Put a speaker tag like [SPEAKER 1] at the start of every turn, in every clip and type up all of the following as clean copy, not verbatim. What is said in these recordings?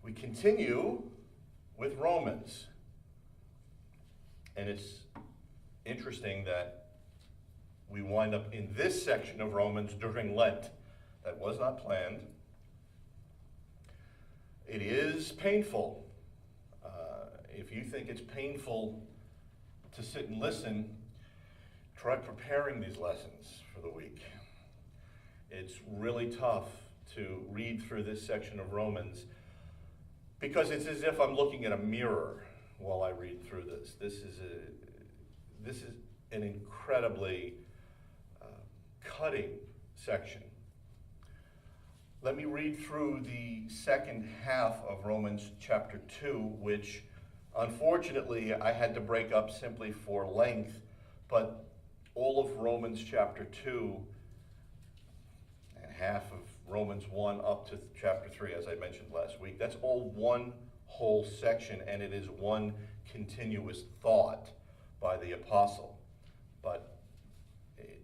[SPEAKER 1] We continue with Romans. And it's interesting that we wind up in this section of Romans during Lent. That was not planned. It is painful. If you think it's painful to sit and listen, try preparing these lessons for the week. It's really tough to read through this section of Romans because it's as if I'm looking at a mirror while I read through this. This is an incredibly cutting section. Let me read through the second half of Romans chapter 2, which unfortunately I had to break up simply for length, but all of Romans chapter 2 and half of Romans 1 up to chapter 3, as I mentioned last week, that's all one whole section, and it is one continuous thought by the apostle. But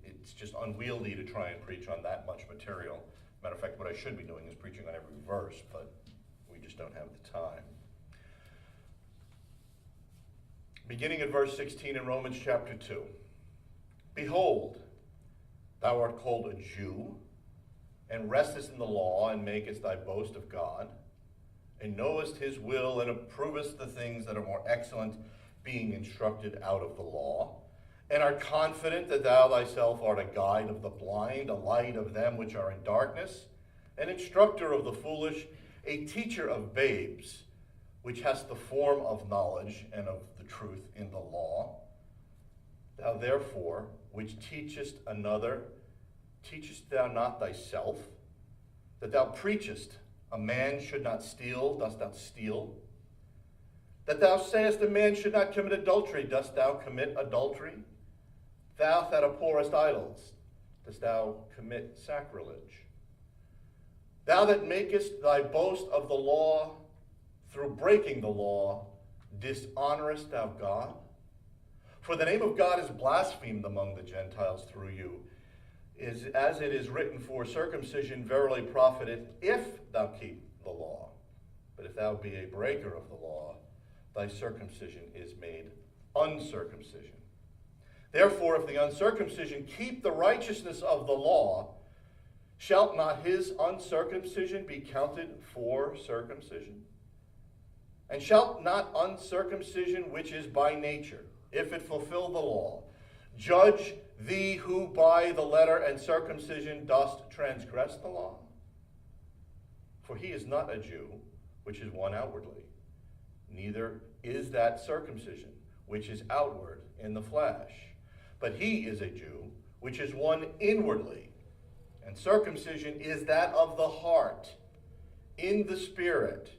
[SPEAKER 1] it's just unwieldy to try and preach on that much material. Matter of fact, what I should be doing is preaching on every verse, but we just don't have the time. Beginning at verse 16 in Romans chapter 2. Behold, thou art called a Jew, and restest in the law, and makest thy boast of God, and knowest his will, and approvest the things that are more excellent, being instructed out of the law, and art confident that thou thyself art a guide of the blind, a light of them which are in darkness, an instructor of the foolish, a teacher of babes, which hast the form of knowledge and of the truth in the law. Thou therefore, which teachest another, teachest thou not thyself? That thou preachest, a man should not steal, dost thou steal? That thou sayest a man should not commit adultery, dost thou commit adultery? Thou that abhorrest idols, dost thou commit sacrilege? Thou that makest thy boast of the law, through breaking the law, dishonorest thou God? For the name of God is blasphemed among the Gentiles through you, as it is written, for circumcision verily profiteth, if thou keep the law. But if thou be a breaker of the law, thy circumcision is made uncircumcision. Therefore, if the uncircumcision keep the righteousness of the law, shall not his uncircumcision be counted for circumcision? And shall not uncircumcision, which is by nature, if it fulfill the law, judge thee who by the letter and circumcision dost transgress the law? For he is not a Jew, which is one outwardly, neither is that circumcision, which is outward in the flesh. But he is a Jew, which is one inwardly, and circumcision is that of the heart, in the spirit,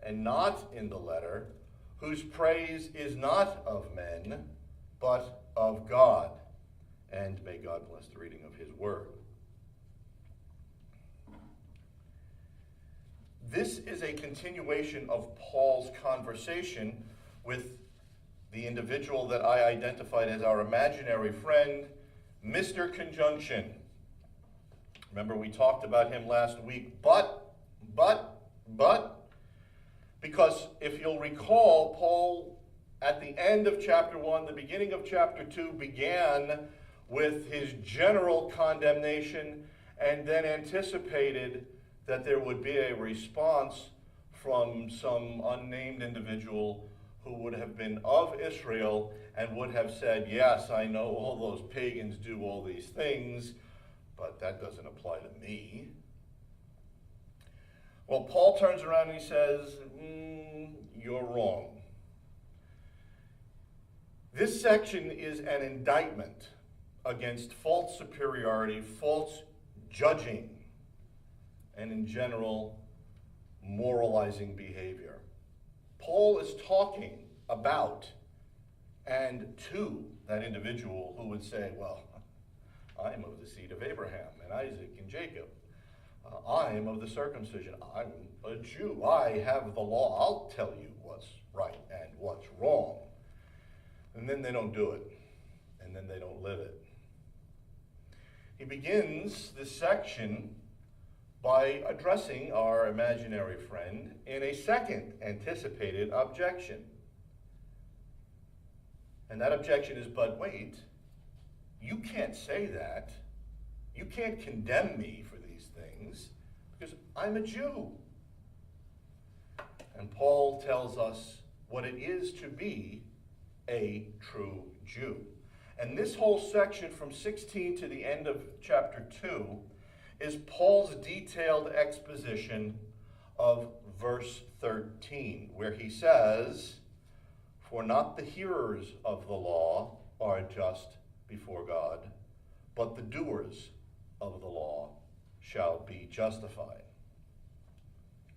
[SPEAKER 1] and not in the letter, whose praise is not of men, but of God. And may God bless the reading of his word. This is a continuation of Paul's conversation with the individual that I identified as our imaginary friend, Mr. Conjunction. Remember, we talked about him last week, but, because if you'll recall, Paul, at the end of chapter 1, the beginning of chapter 2, began with his general condemnation and then anticipated that there would be a response from some unnamed individual who would have been of Israel and would have said, yes, I know all those pagans do all these things, but that doesn't apply to me. Well, Paul turns around and he says, you're wrong. This section is an indictment against false superiority, false judging, and in general, moralizing behavior. Paul is talking about and to that individual who would say, well, I am of the seed of Abraham and Isaac and Jacob. I am of the circumcision. I'm a Jew. I have the law. I'll tell you what's right and what's wrong. And then they don't do it. And then they don't live it. He begins this section by addressing our imaginary friend in a second anticipated objection. And that objection is, but wait, you can't say that. You can't condemn me for these things because I'm a Jew. And Paul tells us what it is to be a true Jew. And this whole section from 16 to the end of chapter 2 is Paul's detailed exposition of verse 13, where he says, "For not the hearers of the law are just before God, but the doers of the law shall be justified."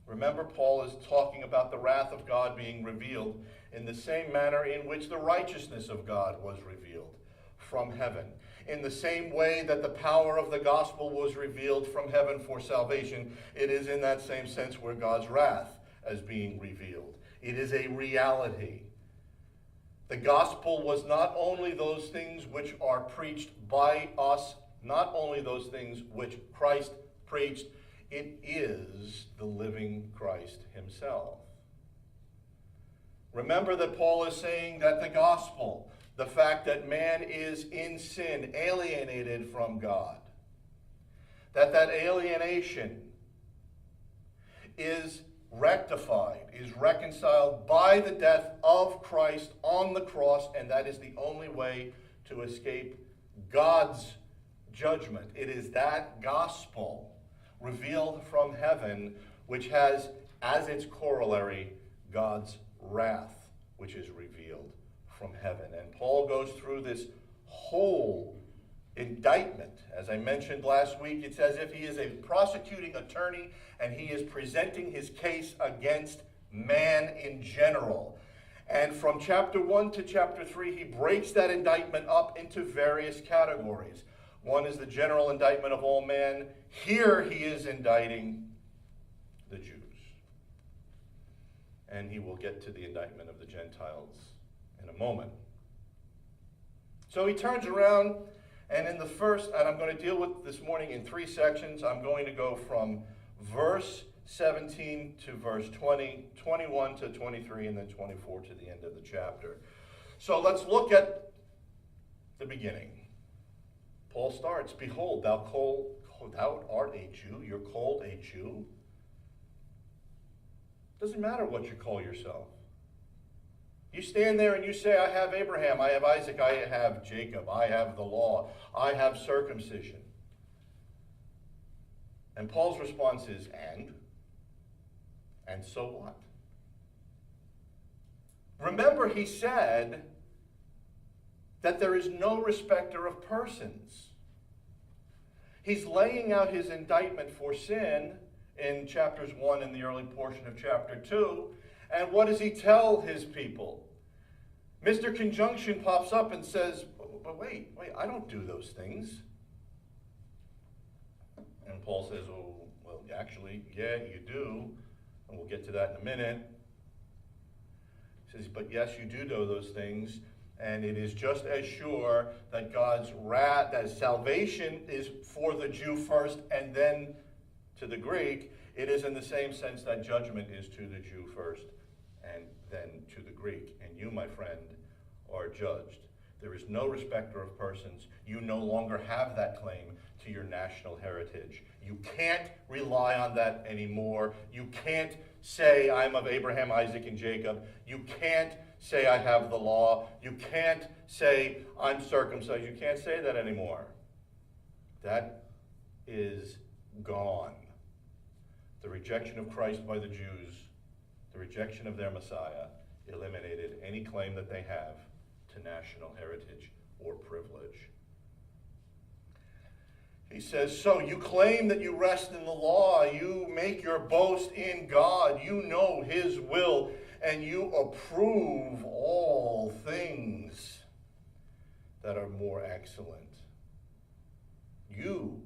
[SPEAKER 1] Remember, Paul is talking about the wrath of God being revealed in the same manner in which the righteousness of God was revealed from heaven. In the same way that the power of the gospel was revealed from heaven for salvation, it is in that same sense where God's wrath is being revealed. It is a reality. The gospel was not only those things which are preached by us, not only those things which Christ preached, it is the living Christ himself. Remember that Paul is saying that the gospel, the fact that man is in sin, alienated from God, that alienation is rectified, is reconciled by the death of Christ on the cross, and that is the only way to escape God's judgment. It is that gospel revealed from heaven which has as its corollary God's wrath, which is revealed from heaven. And Paul goes through this whole indictment. As I mentioned last week, it's as if he is a prosecuting attorney and he is presenting his case against man in general. And from chapter 1 to chapter 3, he breaks that indictment up into various categories. One is the general indictment of all men. Here he is indicting the Jews. And he will get to the indictment of the Gentiles in a moment. So he turns around, and in the first, and I'm going to deal with this morning in 3 sections. I'm going to go from verse 17 to verse 20, 21 to 23, and then 24 to the end of the chapter. So let's look at the beginning. Paul starts, "Behold, thou art a Jew." You're called a Jew. Doesn't matter what you call yourself. You stand there and you say, "I have Abraham, I have Isaac, I have Jacob, I have the law, I have circumcision." And Paul's response is, and so what? Remember, he said that there is no respecter of persons. He's laying out his indictment for sin in chapters 1 and the early portion of chapter 2. And what does he tell his people? Mr. Conjunction pops up and says, but wait, I don't do those things. And Paul says, oh, well, actually, yeah, you do. And we'll get to that in a minute. He says, but yes, you do those things. And it is just as sure that God's wrath, that salvation is for the Jew first and then to the Greek. It is in the same sense that judgment is to the Jew first and then to the Greek. And you, my friend, are judged. There is no respecter of persons. You no longer have that claim to your national heritage. You can't rely on that anymore. You can't say, I'm of Abraham, Isaac, and Jacob. You can't say, I have the law. You can't say, I'm circumcised. You can't say that anymore. That is gone. The rejection of Christ by the Jews, the rejection of their Messiah, eliminated any claim that they have to national heritage or privilege. He says, so you claim that you rest in the law, you make your boast in God, you know his will, and you approve all things that are more excellent. You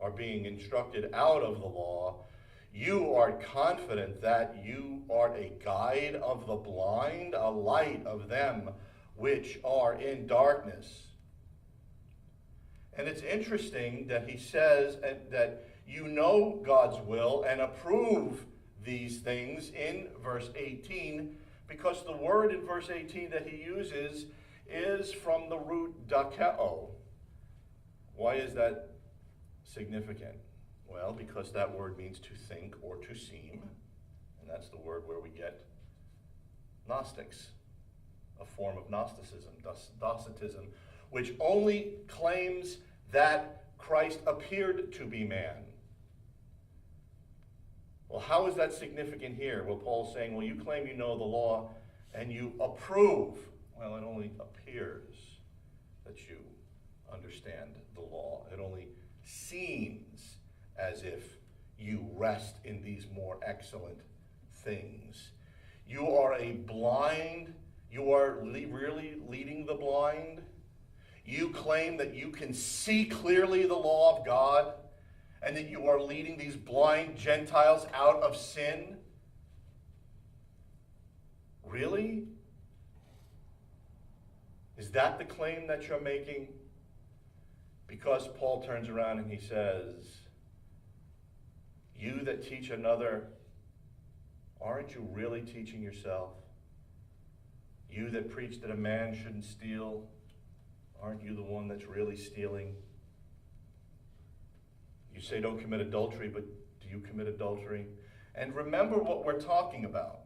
[SPEAKER 1] are being instructed out of the law. You are confident that you are a guide of the blind, a light of them which are in darkness. And it's interesting that he says that you know God's will and approve these things in verse 18, because the word in verse 18 that he uses is from the root dakeo. Why is that significant? Well, because that word means to think or to seem, and that's the word where we get Gnostics, a form of Gnosticism, Docetism, which only claims that Christ appeared to be man. Well, how is that significant here? Well, Paul's saying, well, you claim you know the law and you approve. Well, it only appears that you understand the law. It only seems as if you rest in these more excellent things. You are you are really leading the blind. You claim that you can see clearly the law of God and that you are leading these blind Gentiles out of sin. Really? Is that the claim that you're making? Because Paul turns around and he says, you that teach another, aren't you really teaching yourself? You that preach that a man shouldn't steal, aren't you the one that's really stealing? You say don't commit adultery, but do you commit adultery? And remember what we're talking about.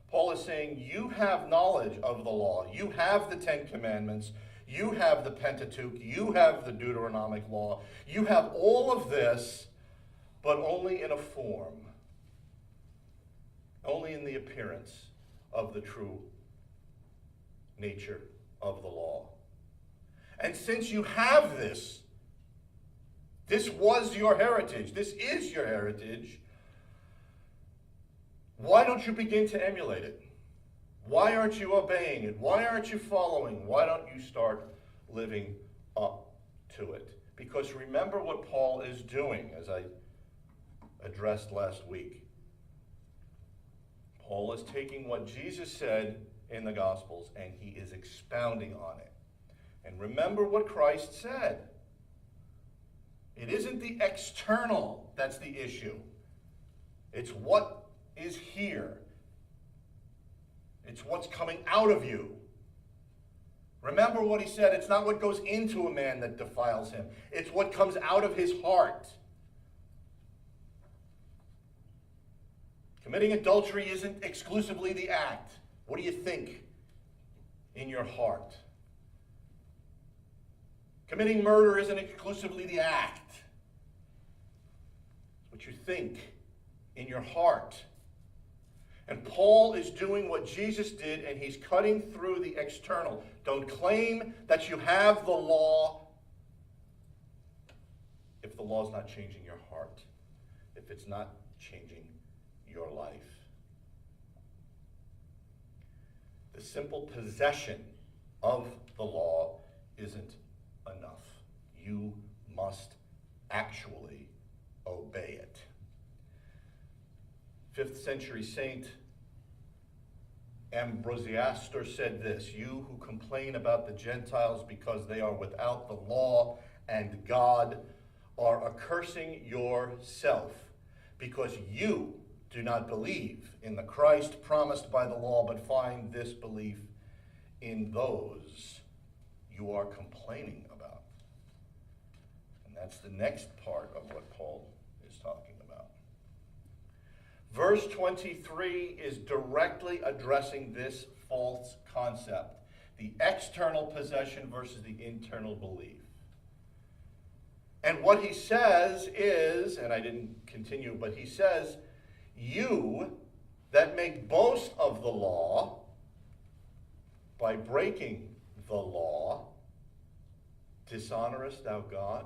[SPEAKER 1] Paul is saying you have knowledge of the law. You have the Ten Commandments. You have the Pentateuch. You have the Deuteronomic law. You have all of this, but only in a form, only in the appearance of the true nature of the law. And since you have this was your heritage, this is your heritage, why don't you begin to emulate it? Why aren't you obeying it? Why aren't you following? Why don't you start living up to it? Because remember what Paul is doing, as I addressed last week. Paul is taking what Jesus said in the Gospels and he is expounding on it. And remember what Christ said. It isn't the external that's the issue. It's what is here. It's what's coming out of you. Remember what he said. It's not what goes into a man that defiles him. It's what comes out of his heart. Committing adultery isn't exclusively the act. What do you think in your heart? Committing murder isn't exclusively the act. It's what you think in your heart. And Paul is doing what Jesus did, and he's cutting through the external. Don't claim that you have the law if the law is not changing your heart, if it's not changing your life. The simple possession of the law isn't enough. You must actually obey it. 5th century saint Ambrosiaster said this: you who complain about the Gentiles because they are without the law and God are accursing yourself, because you do not believe in the Christ promised by the law, but find this belief in those you are complaining about. And that's the next part of what Paul is talking about. Verse 23 is directly addressing this false concept, the external possession versus the internal belief. And what he says is, and I didn't continue, but he says, you that make boast of the law by breaking the law, dishonorest thou God?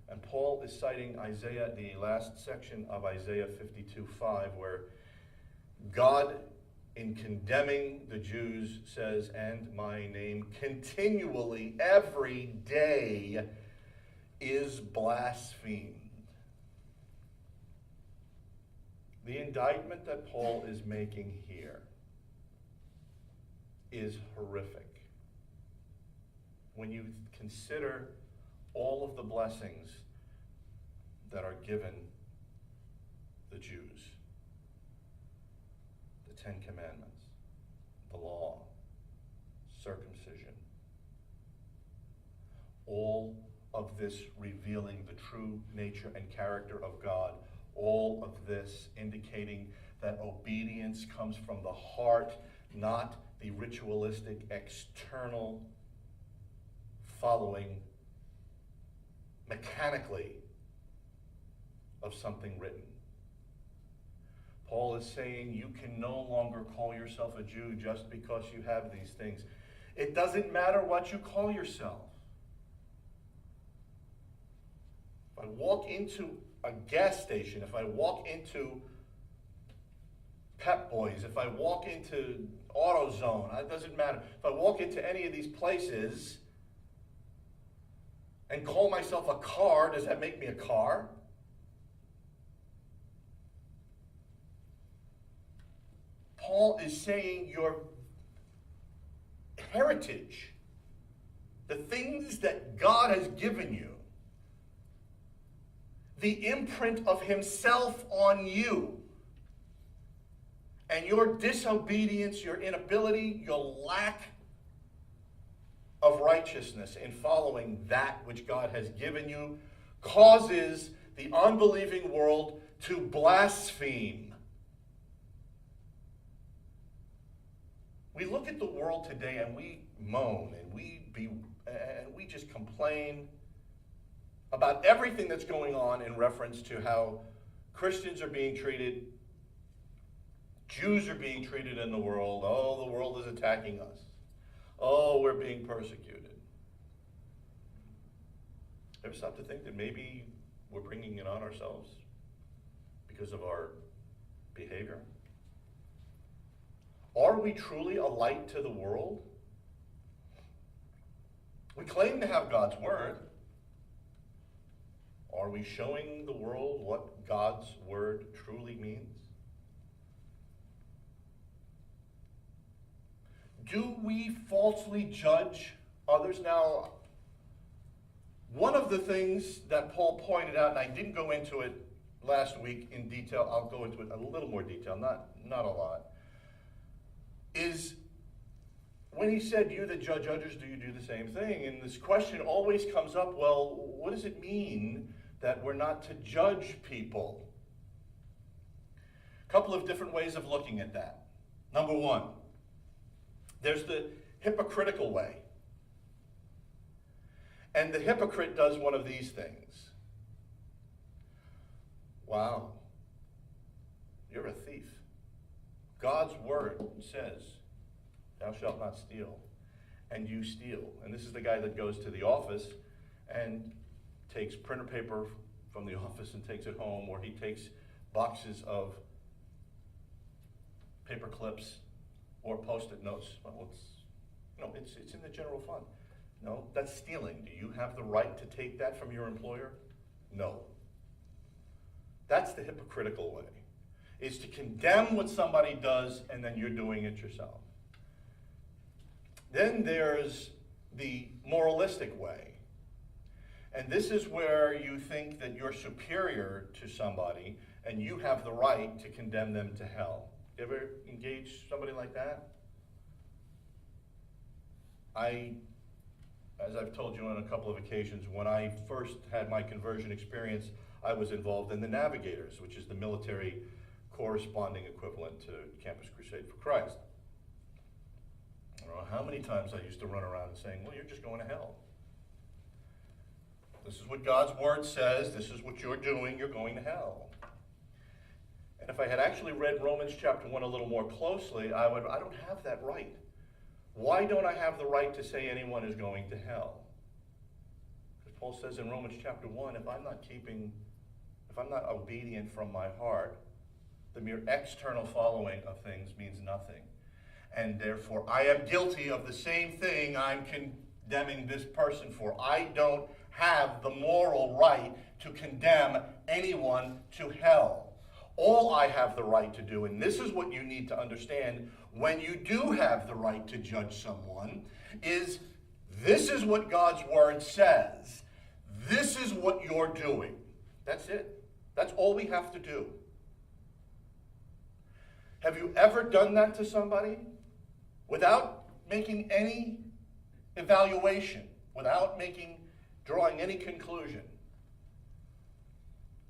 [SPEAKER 1] And Paul is citing Isaiah, the last section of Isaiah 52:5, where God, in condemning the Jews, says, and my name continually, every day, is blasphemed. The indictment that Paul is making here is horrific. When you consider all of the blessings that are given the Jews. The Ten Commandments, the law, circumcision. All of this revealing the true nature and character of God. All of this indicating that obedience comes from the heart, not the ritualistic, external following mechanically of something written. Paul is saying you can no longer call yourself a Jew just because you have these things. It doesn't matter what you call yourself. If I walk into a gas station, if I walk into Pep Boys, if I walk into AutoZone, it doesn't matter. If I walk into any of these places and call myself a car, does that make me a car? Paul is saying your heritage, the things that God has given you, the imprint of himself on you, and your disobedience, your inability, your lack of righteousness in following that which God has given you causes the unbelieving world to blaspheme. We look at the world today and we moan and we just complain about everything that's going on in reference to how Christians are being treated, Jews are being treated in the world. Oh, the world is attacking us. Oh, we're being persecuted. Ever stop to think that maybe we're bringing it on ourselves because of our behavior? Are we truly a light to the world? We claim to have God's word. Are we showing the world what God's word truly means? Do we falsely judge others? Now, one of the things that Paul pointed out, and I didn't go into it last week in detail, I'll go into it a little more detail, not a lot, is when he said, you that judge others, do you do the same thing? And this question always comes up, well, what does it mean that we're not to judge people? A couple of different ways of looking at that. Number one, there's the hypocritical way. And the hypocrite does one of these things. Wow, you're a thief. God's word says, thou shalt not steal, and you steal. And this is the guy that goes to the office and takes printer paper from the office and takes it home, or he takes boxes of paper clips or post-it notes. Well, it's in the general fund. No, that's stealing. Do you have the right to take that from your employer? No. That's the hypocritical way, is to condemn what somebody does and then you're doing it yourself. Then there's the moralistic way. And this is where you think that you're superior to somebody and you have the right to condemn them to hell. You ever engage somebody like that? As I've told you on a couple of occasions, when I first had my conversion experience, I was involved in the Navigators, which is the military corresponding equivalent to Campus Crusade for Christ. I don't know how many times I used to run around saying, well, you're just going to hell. This is what God's word says. This is what you're doing. You're going to hell. And if I had actually read Romans chapter 1 a little more closely, I don't have that right. Why don't I have the right to say anyone is going to hell? Because Paul says in Romans chapter 1, if I'm not obedient from my heart, the mere external following of things means nothing. And therefore, I am guilty of the same thing I'm condemning this person for. I don't have the moral right to condemn anyone to hell. All I have the right to do, and this is what you need to understand when you do have the right to judge someone, is this is what God's word says. This is what you're doing. That's it. That's all we have to do. Have you ever done that to somebody without making any evaluation, without drawing any conclusion?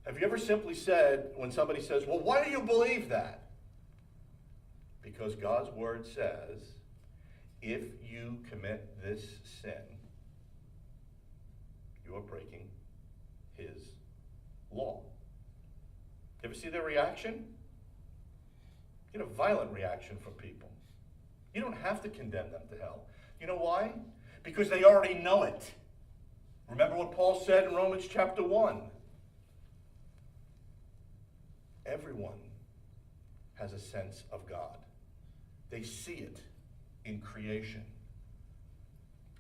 [SPEAKER 1] Have you ever simply said, when somebody says, well, why do you believe that? Because God's word says, if you commit this sin, you are breaking his law. You ever see their reaction? You get a violent reaction from people. You don't have to condemn them to hell. You know why? Because they already know it. Remember what Paul said in Romans chapter 1. Everyone has a sense of God. They see it in creation.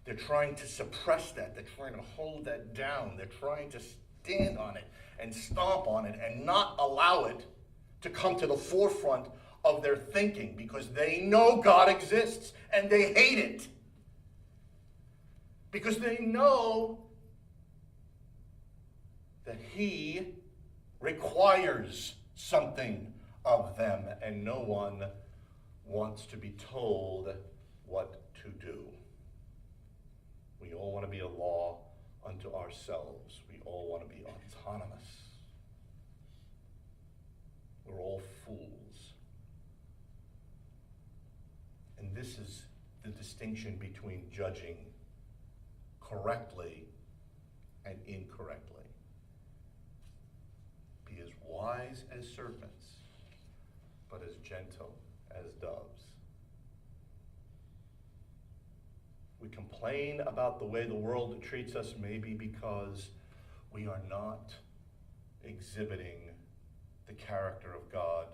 [SPEAKER 1] They're trying to suppress that. They're trying to hold that down. They're trying to stand on it and stomp on it and not allow it to come to the forefront of their thinking, because they know God exists and they hate it. Because they know that he requires something of them, and no one wants to be told what to do. We all want to be a law unto ourselves. We all want to be autonomous. We're all fools. And this is the distinction between judging correctly and incorrectly. Be as wise as serpents, but as gentle as doves. We complain about the way the world treats us, maybe because we are not exhibiting the character of God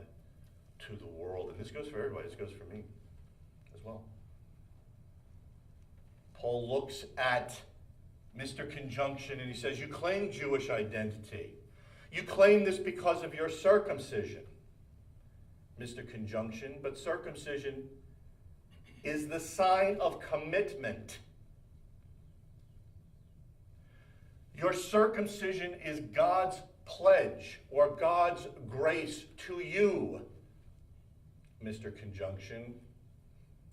[SPEAKER 1] to the world. And this goes for everybody. This goes for me as well. Paul looks at Mr. Conjunction and he says, you claim Jewish identity. You claim this because of your circumcision, Mr. Conjunction, but circumcision is the sign of commitment. Your circumcision is God's pledge or God's grace to you, Mr. Conjunction.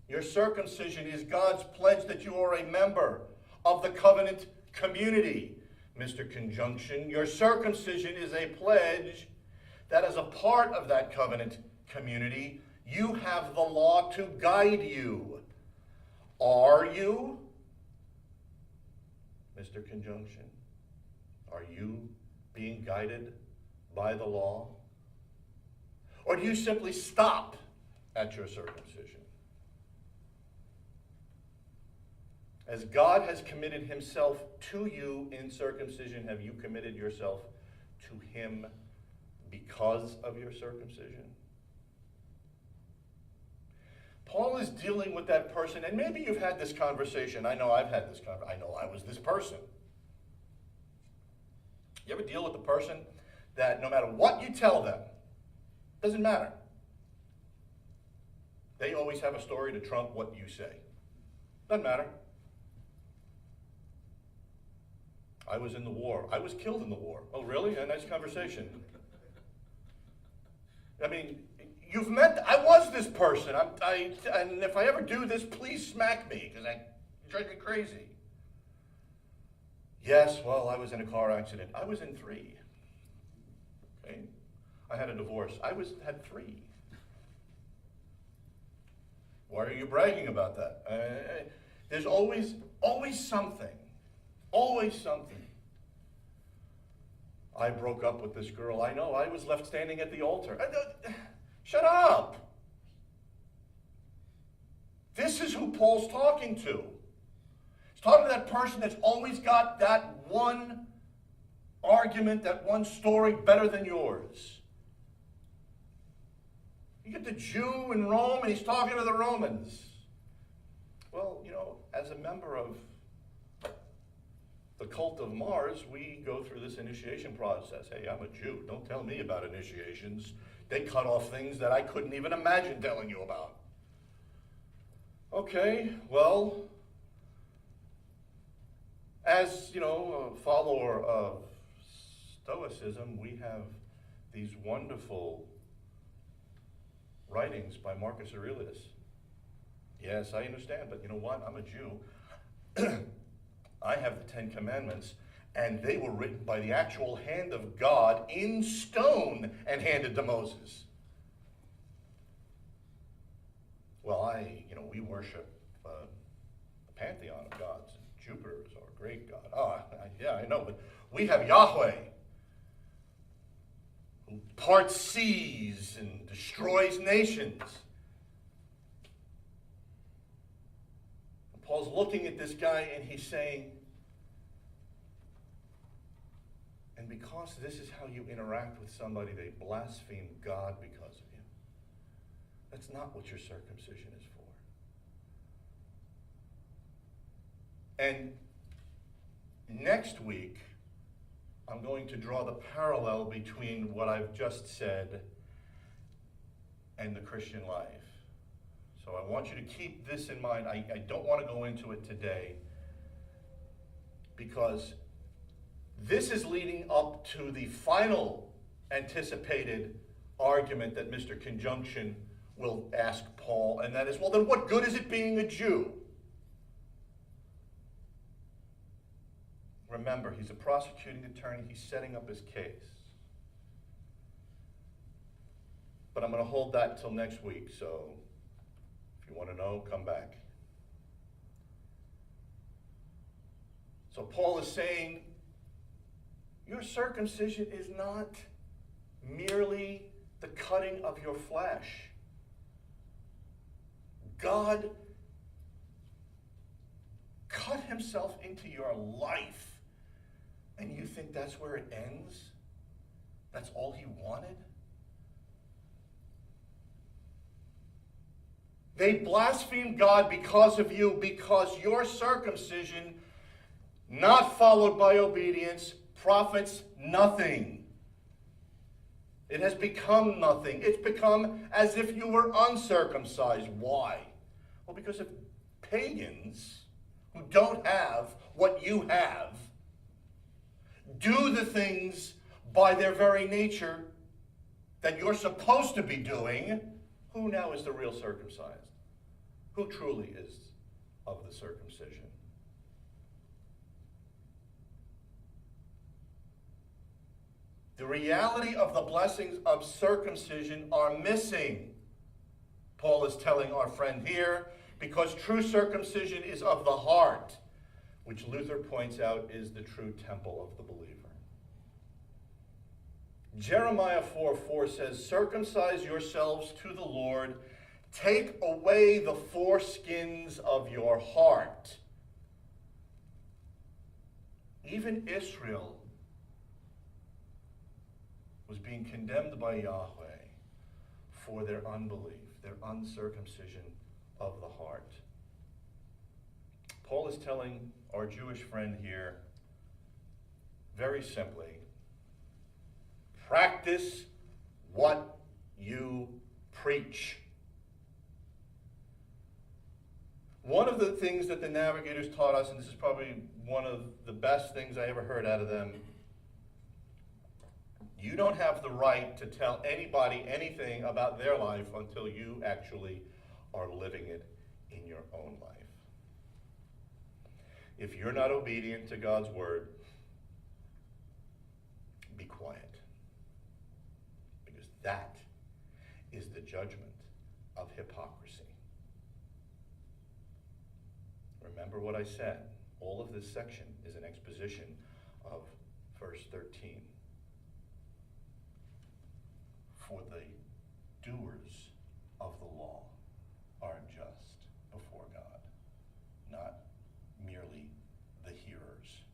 [SPEAKER 1] Your circumcision is God's pledge that you are a member of the covenant community, Mr. Conjunction. Your circumcision is a pledge that as a part of that covenant community, you have the law to guide you. Are you, Mr. Conjunction? Are you being guided by the law? Or do you simply stop at your circumcision? As God has committed himself to you in circumcision, have you committed yourself to him because of your circumcision? Paul is dealing with that person, and maybe you've had this conversation. I know I've had this conversation. I know I was this person. You ever deal with the person that no matter what you tell them, doesn't matter, they always have a story to trump what you say? Doesn't matter. I was in the war. I was killed in the war. Oh, really? A nice conversation. I mean, you've met, I was this person. And if I ever do this, please smack me, because it drives me crazy. Yes, well, I was in a car accident. I was in 3. Okay? I had a divorce. Had 3. Why are you bragging about that? There's always something. Always something. I broke up with this girl. I know. I was left standing at the altar. Shut up. This is who Paul's talking to. He's talking to that person that's always got that one argument, that one story better than yours. You get the Jew in Rome and he's talking to the Romans. Well, as a member of the cult of Mars, we go through this initiation process. Hey, I'm a Jew. Don't tell me about initiations. They cut off things that I couldn't even imagine telling you about. Okay, well, as, a follower of Stoicism, we have these wonderful writings by Marcus Aurelius. Yes, I understand, but you know what? I'm a Jew. I have the Ten Commandments, and they were written by the actual hand of God in stone and handed to Moses. Well, we worship the pantheon of gods. Jupiter is our great God. Yeah, I know, but we have Yahweh, who parts seas and destroys nations. And Paul's looking at this guy and he's saying, and because this is how you interact with somebody, they blaspheme God because of you. That's not what your circumcision is for. And next week, I'm going to draw the parallel between what I've just said and the Christian life. So I want you to keep this in mind. I don't want to go into it today because this is leading up to the final anticipated argument that Mr. Conjunction will ask Paul, and that is, well, then what good is it being a Jew? Remember, he's a prosecuting attorney. He's setting up his case. But I'm going to hold that until next week, so if you want to know, come back. So Paul is saying, your circumcision is not merely the cutting of your flesh. God cut himself into your life. And you think that's where it ends? That's all he wanted? They blaspheme God because of you, because your circumcision, not followed by obedience, profits nothing. It has become nothing. It's become as if you were uncircumcised. Why? Well, because if pagans who don't have what you have do the things by their very nature that you're supposed to be doing, who now is the real circumcised? Who truly is of the circumcision? The reality of the blessings of circumcision are missing, Paul is telling our friend here, because true circumcision is of the heart, which Luther points out is the true temple of the believer. Jeremiah 4:4 says, circumcise yourselves to the Lord, take away the foreskins of your heart. Even Israel was being condemned by Yahweh for their unbelief, their uncircumcision of the heart. Paul is telling our Jewish friend here, very simply, practice what you preach. One of the things that the navigators taught us, and this is probably one of the best things I ever heard out of them, you don't have the right to tell anybody anything about their life until you actually are living it in your own life. If you're not obedient to God's word, be quiet. Because that is the judgment of hypocrisy. Remember what I said. All of this section is an exposition of verse 13. For the doers of the law are just before God, not merely the hearers.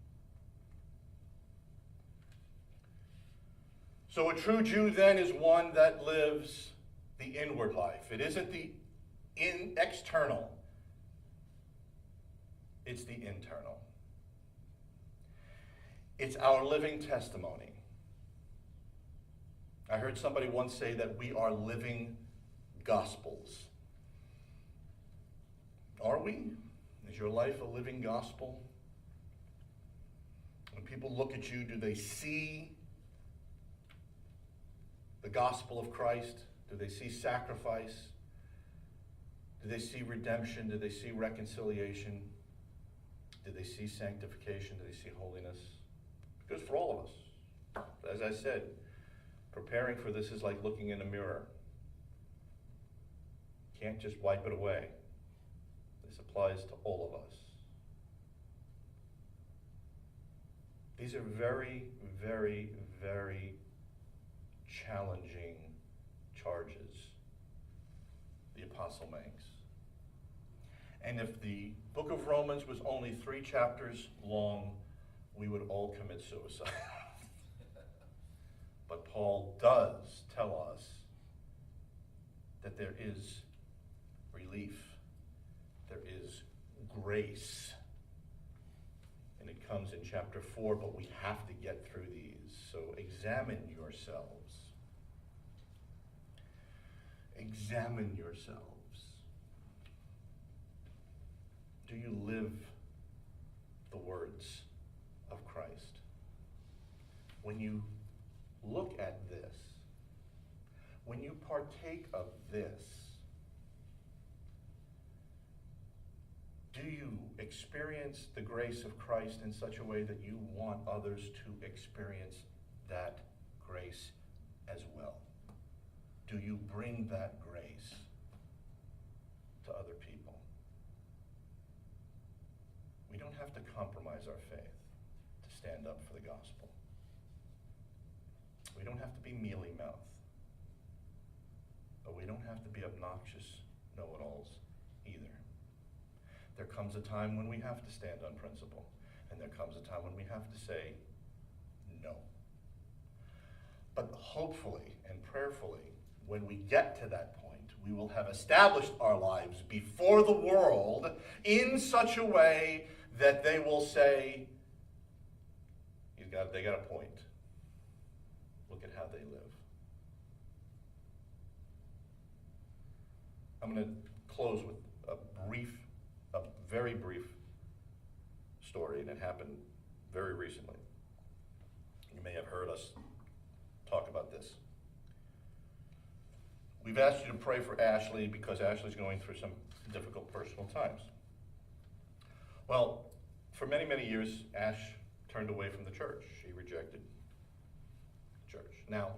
[SPEAKER 1] So a true Jew then is one that lives the inward life. It isn't the external. It's the internal. It's our living testimony. I heard somebody once say that we are living gospels. Are we? Is your life a living gospel? When people look at you, do they see the gospel of Christ? Do they see sacrifice? Do they see redemption? Do they see reconciliation? Do they see sanctification? Do they see holiness? Because for all of us, as I said, preparing for this is like looking in a mirror. Can't just wipe it away. This applies to all of us. These are very, very, very challenging charges the apostle makes. And if the book of Romans was only 3 chapters long, we would all commit suicide. But Paul does tell us that there is relief, there is grace. And it comes in chapter 4, but we have to get through these. So examine yourselves. Examine yourselves. Do you live the words of Christ? When you look at this, when you partake of this, do you experience the grace of Christ in such a way that you want others to experience that grace as well? Do you bring that grace to other people? We don't have to compromise our faith to stand up for the gospel. We don't have to be mealy-mouthed. But we don't have to be obnoxious know-it-alls either. There comes a time when we have to stand on principle, and there comes a time when we have to say no. But hopefully and prayerfully, when we get to that point, we will have established our lives before the world in such a way that they will say, they got a point. Look at how they live. I'm going to close with a very brief story, and it happened very recently. You may have heard us talk about this. We've asked you to pray for Ashley because Ashley's going through some difficult personal times. Well, for many, many years, Ash turned away from the church. She rejected church. Now,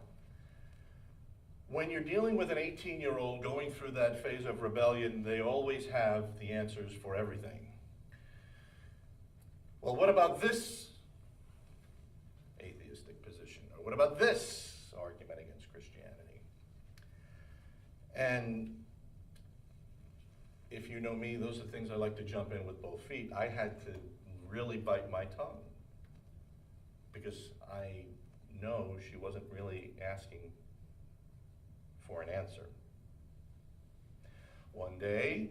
[SPEAKER 1] when you're dealing with an 18-year-old going through that phase of rebellion, they always have the answers for everything. Well, what about this atheistic position? Or what about this argument against Christianity? And if you know me, those are things I like to jump in with both feet. I had to really bite my tongue because I know she wasn't really asking for an answer. One day,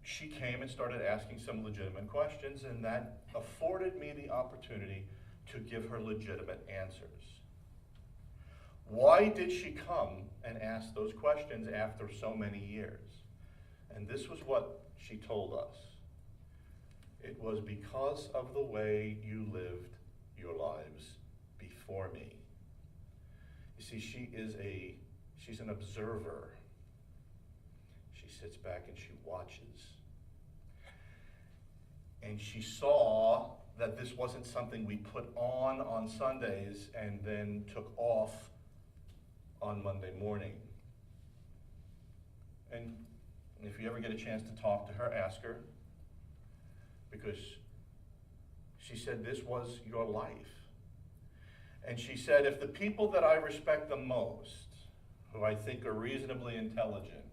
[SPEAKER 1] she came and started asking some legitimate questions, and that afforded me the opportunity to give her legitimate answers. Why did she come and ask those questions after so many years? And this was what she told us. It was because of the way you lived your lives before me. You see, she's an observer. She sits back and she watches. And she saw that this wasn't something we put on Sundays and then took off on Monday morning. And if you ever get a chance to talk to her, ask her, because she said this was your life. And she said, if the people that I respect the most, who I think are reasonably intelligent,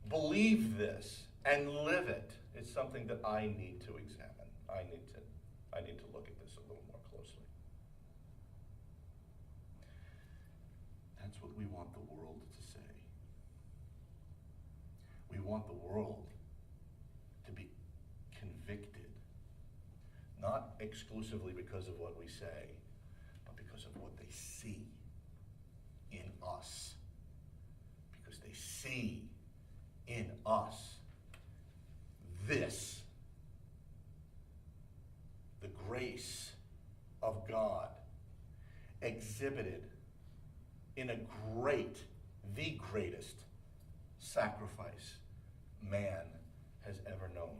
[SPEAKER 1] believe this and live it, it's something that I need to examine. I need to look at this a little more closely. That's what we want the world to say. We want the world to be convicted, not exclusively because of what we say, but because of what they see in us. Because they see in us this, the grace of God exhibited in a great, the greatest sacrifice man has ever known.